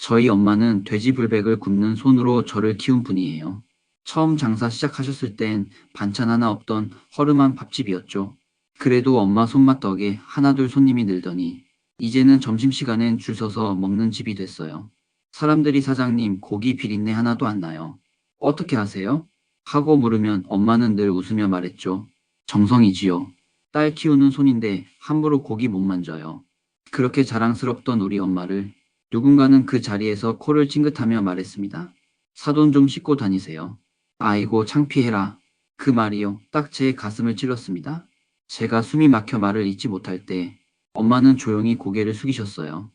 저희 엄마는 돼지불백을 굽는 손으로 저를 키운 분이에요. 처음 장사 시작하셨을 땐 반찬 하나 없던 허름한 밥집이었죠. 그래도 엄마 손맛 덕에 하나둘 손님이 늘더니 이제는 점심시간엔 줄 서서 먹는 집이 됐어요. 사람들이 사장님 고기 비린내 하나도 안 나요. 어떻게 하세요? 하고 물으면 엄마는 늘 웃으며 말했죠. 정성이지요. 딸 키우는 손인데 함부로 고기 못 만져요. 그렇게 자랑스럽던 우리 엄마를 누군가는 그 자리에서 코를 찡긋하며 말했습니다. 사돈 좀 씻고 다니세요. 아이고 창피해라. 그 말이요. 딱 제 가슴을 찔렀습니다. 제가 숨이 막혀 말을 잇지 못할 때 엄마는 조용히 고개를 숙이셨어요.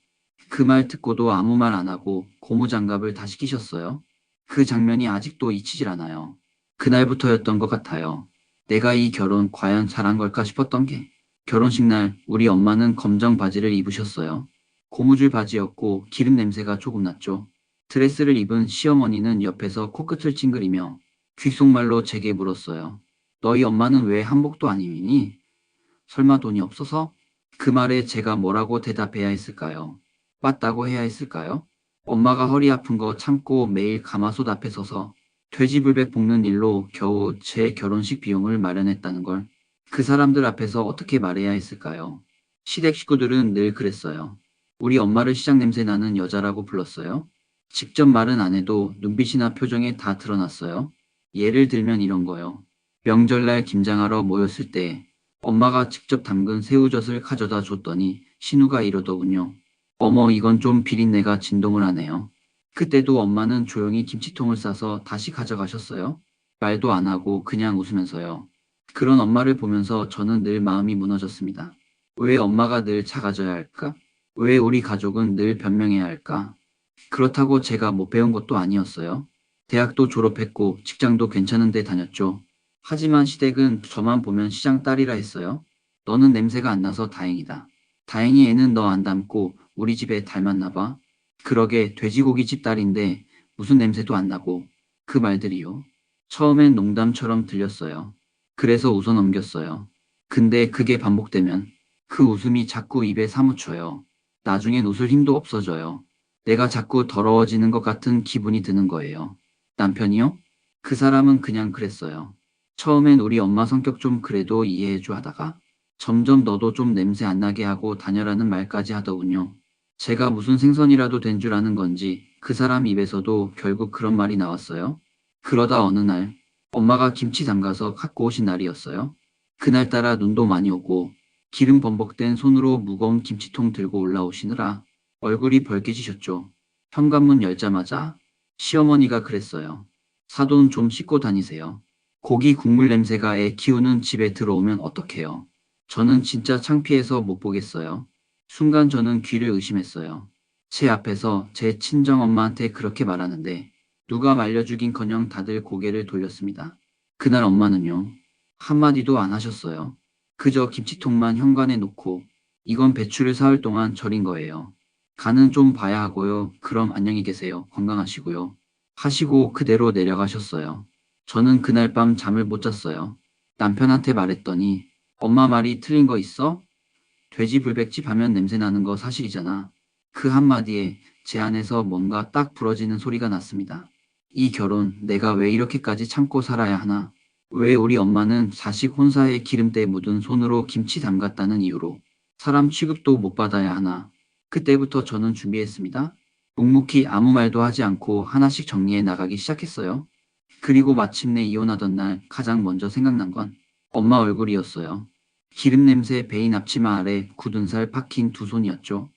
그 말 듣고도 아무 말 안 하고 고무장갑을 다시 끼셨어요. 그 장면이 아직도 잊히질 않아요. 그날부터였던 것 같아요. 내가 이 결혼 과연 잘한 걸까 싶었던 게 결혼식 날 우리 엄마는 검정 바지를 입으셨어요. 고무줄 바지였고 기름 냄새가 조금 났죠. 드레스를 입은 시어머니는 옆에서 코끝을 찡그리며 귓속말로 제게 물었어요. 너희 엄마는 왜 한복도 안 입니? 설마 돈이 없어서? 그 말에 제가 뭐라고 대답해야 했을까요? 맞다고 해야 했을까요? 엄마가 허리 아픈 거 참고 매일 가마솥 앞에 서서 돼지불백 볶는 일로 겨우 제 결혼식 비용을 마련했다는 걸 그 사람들 앞에서 어떻게 말해야 했을까요? 시댁 식구들은 늘 그랬어요. 우리 엄마를 시장 냄새 나는 여자라고 불렀어요. 직접 말은 안 해도 눈빛이나 표정에 다 드러났어요. 예를 들면 이런 거요. 명절날 김장하러 모였을 때 엄마가 직접 담근 새우젓을 가져다 줬더니 신우가 이러더군요. 어머, 이건 좀 비린내가 진동을 하네요. 그때도 엄마는 조용히 김치통을 싸서 다시 가져가셨어요. 말도 안 하고 그냥 웃으면서요. 그런 엄마를 보면서 저는 늘 마음이 무너졌습니다. 왜 엄마가 늘 작아져야 할까? 왜 우리 가족은 늘 변명해야 할까? 그렇다고 제가 못 배운 것도 아니었어요. 대학도 졸업했고 직장도 괜찮은 데 다녔죠. 하지만 시댁은 저만 보면 시장 딸이라 했어요. 너는 냄새가 안 나서 다행이다. 다행히 애는 너 안 닮고 우리 집에 닮았나 봐. 그러게 돼지고기집 딸인데 무슨 냄새도 안 나고. 그 말들이요. 처음엔 농담처럼 들렸어요. 그래서 웃어 넘겼어요. 근데 그게 반복되면 그 웃음이 자꾸 입에 사무쳐요. 나중엔 웃을 힘도 없어져요. 내가 자꾸 더러워지는 것 같은 기분이 드는 거예요. 남편이요? 그 사람은 그냥 그랬어요. 처음엔 우리 엄마 성격 좀 그래도 이해해줘 하다가 점점 너도 좀 냄새 안 나게 하고 다녀라는 말까지 하더군요. 제가 무슨 생선이라도 된 줄 아는 건지 그 사람 입에서도 결국 그런 말이 나왔어요. 그러다 어느 날 엄마가 김치 담가서 갖고 오신 날이었어요. 그날따라 눈도 많이 오고 기름 범벅된 손으로 무거운 김치통 들고 올라오시느라 얼굴이 벌개지셨죠. 현관문 열자마자 시어머니가 그랬어요. 사돈 좀 씻고 다니세요. 고기 국물 냄새가 애 키우는 집에 들어오면 어떡해요. 저는 진짜 창피해서 못 보겠어요. 순간 저는 귀를 의심했어요. 제 앞에서 제 친정엄마한테 그렇게 말하는데 누가 말려주긴커녕 다들 고개를 돌렸습니다. 그날 엄마는요. 한마디도 안 하셨어요. 그저 김치통만 현관에 놓고 이건 배추를 사흘 동안 절인 거예요. 간은 좀 봐야 하고요. 그럼 안녕히 계세요. 건강하시고요. 하시고 그대로 내려가셨어요. 저는 그날 밤 잠을 못 잤어요. 남편한테 말했더니 엄마 말이 틀린 거 있어? 돼지 불백집 하면 냄새 나는 거 사실이잖아. 그 한마디에 제 안에서 뭔가 딱 부러지는 소리가 났습니다. 이 결혼 내가 왜 이렇게까지 참고 살아야 하나? 왜 우리 엄마는 자식 혼사에 기름때 묻은 손으로 김치 담갔다는 이유로 사람 취급도 못 받아야 하나? 그때부터 저는 준비했습니다. 묵묵히 아무 말도 하지 않고 하나씩 정리해 나가기 시작했어요. 그리고 마침내 이혼하던 날 가장 먼저 생각난 건 엄마 얼굴이었어요. 기름 냄새 베인 앞치마 아래 굳은 살 박힌 두 손이었죠.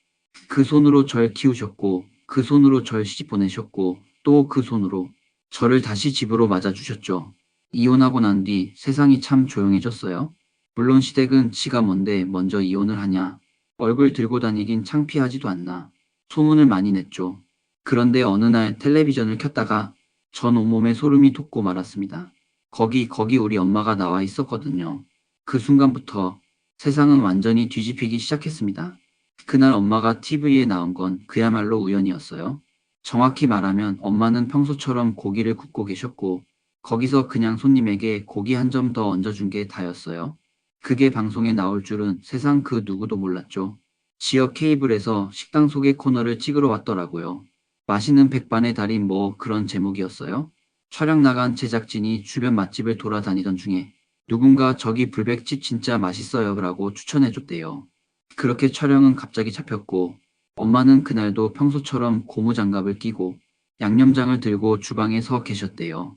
그 손으로 절 키우셨고 그 손으로 절 시집 보내셨고 또 그 손으로 저를 다시 집으로 맞아주셨죠. 이혼하고 난 뒤 세상이 참 조용해졌어요. 물론 시댁은 지가 뭔데 먼저 이혼을 하냐. 얼굴 들고 다니긴 창피하지도 않나. 소문을 많이 냈죠. 그런데 어느 날 텔레비전을 켰다가 전 온몸에 소름이 돋고 말았습니다. 거기 우리 엄마가 나와 있었거든요. 그 순간부터 세상은 완전히 뒤집히기 시작했습니다. 그날 엄마가 TV에 나온 건 그야말로 우연이었어요. 정확히 말하면 엄마는 평소처럼 고기를 굽고 계셨고 거기서 그냥 손님에게 고기 한 점 더 얹어준 게 다였어요. 그게 방송에 나올 줄은 세상 그 누구도 몰랐죠. 지역 케이블에서 식당 소개 코너를 찍으러 왔더라고요. 맛있는 백반의 달인 뭐 그런 제목이었어요. 촬영 나간 제작진이 주변 맛집을 돌아다니던 중에 누군가 저기 불백집 진짜 맛있어요 라고 추천해줬대요. 그렇게 촬영은 갑자기 잡혔고 엄마는 그날도 평소처럼 고무장갑을 끼고 양념장을 들고 주방에 서 계셨대요.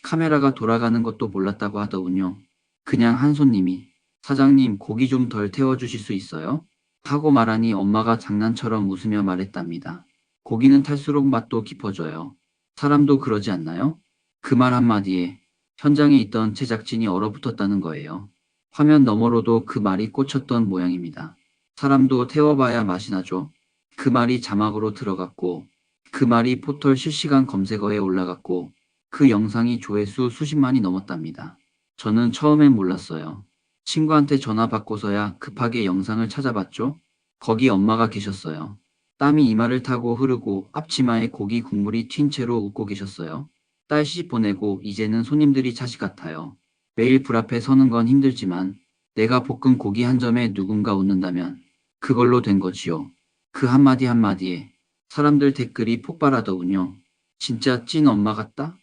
카메라가 돌아가는 것도 몰랐다고 하더군요. 그냥 한 손님이 사장님 고기 좀 덜 태워주실 수 있어요? 하고 말하니 엄마가 장난처럼 웃으며 말했답니다. 고기는 탈수록 맛도 깊어져요. 사람도 그러지 않나요? 그 말 한마디에 현장에 있던 제작진이 얼어붙었다는 거예요. 화면 너머로도 그 말이 꽂혔던 모양입니다. 사람도 태워봐야 맛이 나죠. 그 말이 자막으로 들어갔고 그 말이 포털 실시간 검색어에 올라갔고 그 영상이 조회수 수십만이 넘었답니다. 저는 처음엔 몰랐어요. 친구한테 전화 받고서야 급하게 영상을 찾아봤죠. 거기 엄마가 계셨어요. 땀이 이마를 타고 흐르고 앞치마에 고기 국물이 튄 채로 웃고 계셨어요. 딸 시집 보내고 이제는 손님들이 차시 같아요. 매일 불 앞에 서는 건 힘들지만 내가 볶은 고기 한 점에 누군가 웃는다면 그걸로 된 거지요. 그 한마디 한마디에 사람들 댓글이 폭발하더군요. 진짜 찐 엄마 같다?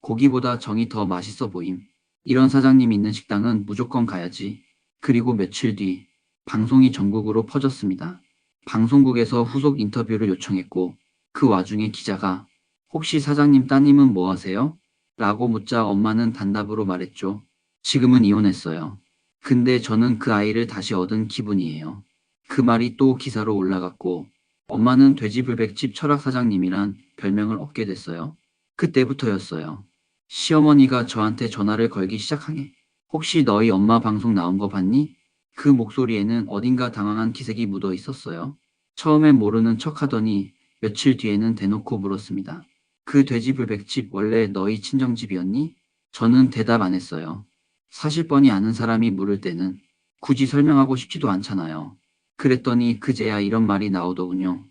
고기보다 정이 더 맛있어 보임. 이런 사장님 있는 식당은 무조건 가야지. 그리고 며칠 뒤 방송이 전국으로 퍼졌습니다. 방송국에서 후속 인터뷰를 요청했고 그 와중에 기자가 혹시 사장님 따님은 뭐 하세요? 라고 묻자 엄마는 단답으로 말했죠. 지금은 이혼했어요. 근데 저는 그 아이를 다시 얻은 기분이에요. 그 말이 또 기사로 올라갔고 엄마는 돼지불백집 철학사장님이란 별명을 얻게 됐어요. 그때부터였어요. 시어머니가 저한테 전화를 걸기 시작하게. 혹시 너희 엄마 방송 나온 거 봤니? 그 목소리에는 어딘가 당황한 기색이 묻어 있었어요. 처음엔 모르는 척 하더니 며칠 뒤에는 대놓고 물었습니다. 그 돼지불백집 원래 너희 친정집이었니? 저는 대답 안 했어요. 사실 뻔히 아는 사람이 물을 때는 굳이 설명하고 싶지도 않잖아요. 그랬더니 그제야 이런 말이 나오더군요.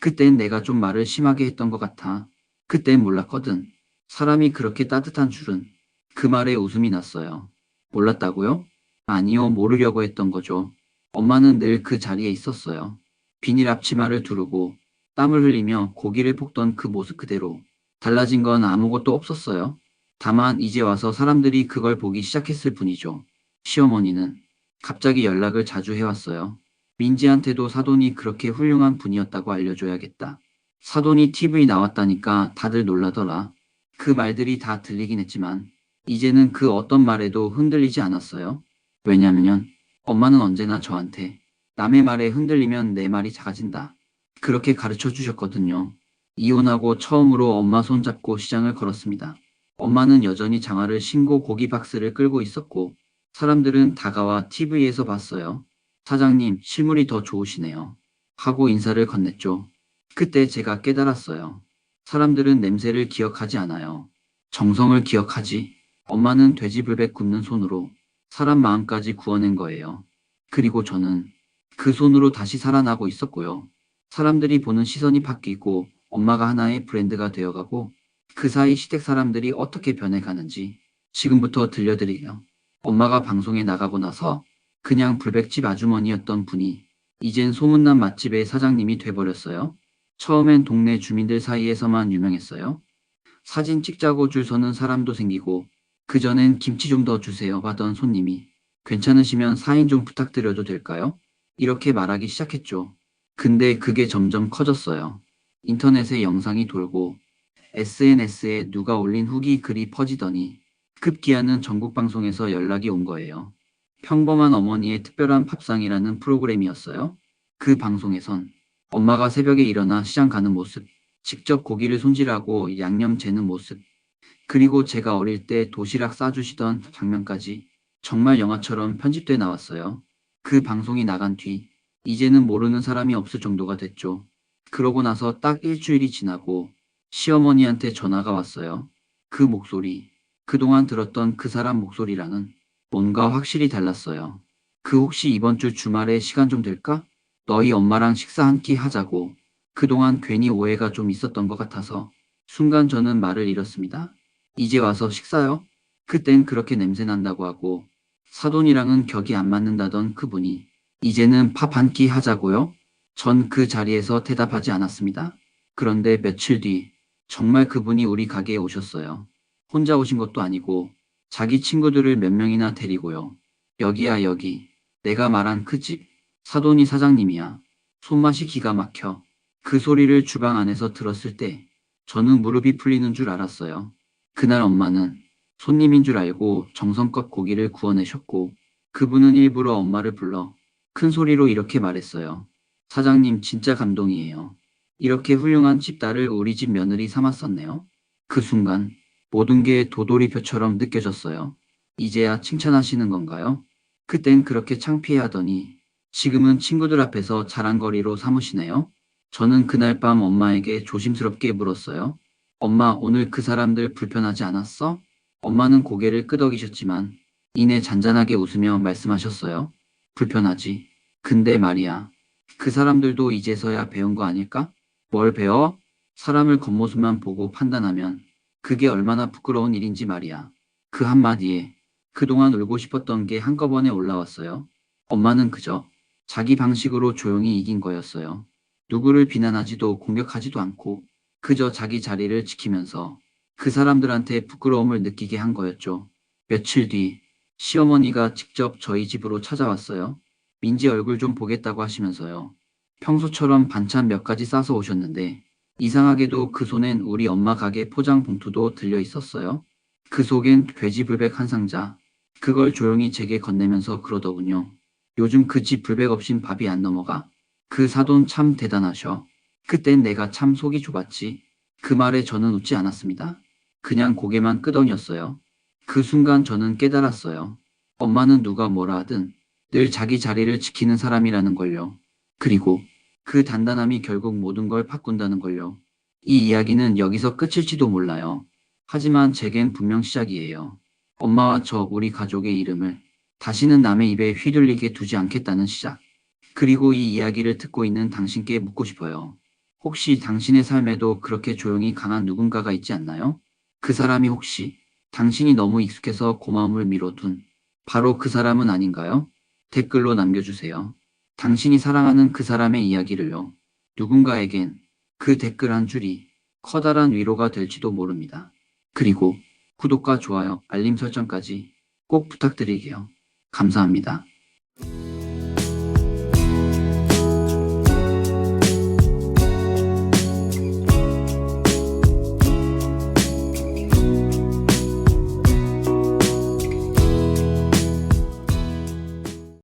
그땐 내가 좀 말을 심하게 했던 것 같아. 그땐 몰랐거든. 사람이 그렇게 따뜻한 줄은. 그 말에 웃음이 났어요. 몰랐다고요? 아니요, 모르려고 했던 거죠. 엄마는 늘 그 자리에 있었어요. 비닐 앞치마를 두르고 땀을 흘리며 고기를 볶던 그 모습 그대로. 달라진 건 아무것도 없었어요. 다만 이제 와서 사람들이 그걸 보기 시작했을 뿐이죠. 시어머니는 갑자기 연락을 자주 해왔어요. 민지한테도 사돈이 그렇게 훌륭한 분이었다고 알려줘야겠다. 사돈이 TV에 나왔다니까 다들 놀라더라. 그 말들이 다 들리긴 했지만 이제는 그 어떤 말에도 흔들리지 않았어요. 왜냐면 엄마는 언제나 저한테 남의 말에 흔들리면 내 말이 작아진다. 그렇게 가르쳐 주셨거든요. 이혼하고 처음으로 엄마 손잡고 시장을 걸었습니다. 엄마는 여전히 장화를 신고 고기 박스를 끌고 있었고 사람들은 다가와 TV에서 봤어요. 사장님, 실물이 더 좋으시네요. 하고 인사를 건넸죠. 그때 제가 깨달았어요. 사람들은 냄새를 기억하지 않아요. 정성을 기억하지. 엄마는 돼지불백 굽는 손으로 사람 마음까지 구워낸 거예요. 그리고 저는 그 손으로 다시 살아나고 있었고요. 사람들이 보는 시선이 바뀌고 엄마가 하나의 브랜드가 되어가고 그 사이 시댁 사람들이 어떻게 변해가는지 지금부터 들려드리게요. 엄마가 방송에 나가고 나서 그냥 불백집 아주머니였던 분이 이젠 소문난 맛집의 사장님이 돼버렸어요. 처음엔 동네 주민들 사이에서만 유명했어요. 사진 찍자고 줄 서는 사람도 생기고 그전엔 김치 좀 더 주세요 하던 손님이 괜찮으시면 사인 좀 부탁드려도 될까요? 이렇게 말하기 시작했죠. 근데 그게 점점 커졌어요. 인터넷에 영상이 돌고 SNS에 누가 올린 후기 글이 퍼지더니 급기야는 전국 방송에서 연락이 온 거예요. 평범한 어머니의 특별한 밥상이라는 프로그램이었어요. 그 방송에선 엄마가 새벽에 일어나 시장 가는 모습, 직접 고기를 손질하고 양념 재는 모습, 그리고 제가 어릴 때 도시락 싸주시던 장면까지 정말 영화처럼 편집돼 나왔어요. 그 방송이 나간 뒤 이제는 모르는 사람이 없을 정도가 됐죠. 그러고 나서 딱 일주일이 지나고 시어머니한테 전화가 왔어요. 그 목소리, 그동안 들었던 그 사람 목소리랑은 뭔가 확실히 달랐어요. 그 혹시 이번 주 주말에 시간 좀 될까? 너희 엄마랑 식사 한 끼 하자고. 그동안 괜히 오해가 좀 있었던 것 같아서 순간 저는 말을 잃었습니다. 이제 와서 식사요? 그땐 그렇게 냄새 난다고 하고 사돈이랑은 격이 안 맞는다던 그분이 이제는 밥 한 끼 하자고요? 전 그 자리에서 대답하지 않았습니다. 그런데 며칠 뒤 정말 그분이 우리 가게에 오셨어요. 혼자 오신 것도 아니고 자기 친구들을 몇 명이나 데리고요. 여기야 여기. 내가 말한 그 집. 사돈이 사장님이야. 손맛이 기가 막혀. 그 소리를 주방 안에서 들었을 때 저는 무릎이 풀리는 줄 알았어요. 그날 엄마는 손님인 줄 알고 정성껏 고기를 구워내셨고 그분은 일부러 엄마를 불러 큰 소리로 이렇게 말했어요. 사장님 진짜 감동이에요. 이렇게 훌륭한 집딸을 우리 집 며느리 삼았었네요. 그 순간 모든 게 도돌이표처럼 느껴졌어요. 이제야 칭찬하시는 건가요? 그땐 그렇게 창피해하더니 지금은 친구들 앞에서 자랑거리로 삼으시네요. 저는 그날 밤 엄마에게 조심스럽게 물었어요. 엄마, 오늘 그 사람들 불편하지 않았어? 엄마는 고개를 끄덕이셨지만 이내 잔잔하게 웃으며 말씀하셨어요. 불편하지. 근데 말이야. 그 사람들도 이제서야 배운 거 아닐까? 뭘 배워? 사람을 겉모습만 보고 판단하면 그게 얼마나 부끄러운 일인지 말이야. 그 한마디에 그동안 울고 싶었던 게 한꺼번에 올라왔어요. 엄마는 그저 자기 방식으로 조용히 이긴 거였어요. 누구를 비난하지도 공격하지도 않고 그저 자기 자리를 지키면서 그 사람들한테 부끄러움을 느끼게 한 거였죠. 며칠 뒤 시어머니가 직접 저희 집으로 찾아왔어요. 민지 얼굴 좀 보겠다고 하시면서요. 평소처럼 반찬 몇 가지 싸서 오셨는데 이상하게도 그 손엔 우리 엄마 가게 포장 봉투도 들려 있었어요. 그 속엔 돼지불백 한 상자. 그걸 조용히 제게 건네면서 그러더군요. 요즘 그 집 불백 없인 밥이 안 넘어가. 그 사돈 참 대단하셔. 그땐 내가 참 속이 좁았지. 그 말에 저는 웃지 않았습니다. 그냥 고개만 끄덕였어요. 그 순간 저는 깨달았어요. 엄마는 누가 뭐라 하든 늘 자기 자리를 지키는 사람이라는 걸요. 그리고 그 단단함이 결국 모든 걸 바꾼다는 걸요. 이 이야기는 여기서 끝일지도 몰라요. 하지만 제겐 분명 시작이에요. 엄마와 저 우리 가족의 이름을 다시는 남의 입에 휘둘리게 두지 않겠다는 시작. 그리고 이 이야기를 듣고 있는 당신께 묻고 싶어요. 혹시 당신의 삶에도 그렇게 조용히 강한 누군가가 있지 않나요? 그 사람이 혹시 당신이 너무 익숙해서 고마움을 미뤄둔 바로 그 사람은 아닌가요? 댓글로 남겨주세요. 당신이 사랑하는 그 사람의 이야기를요. 누군가에겐 그 댓글 한 줄이 커다란 위로가 될지도 모릅니다. 그리고 구독과 좋아요, 알림 설정까지 꼭 부탁드릴게요. 감사합니다.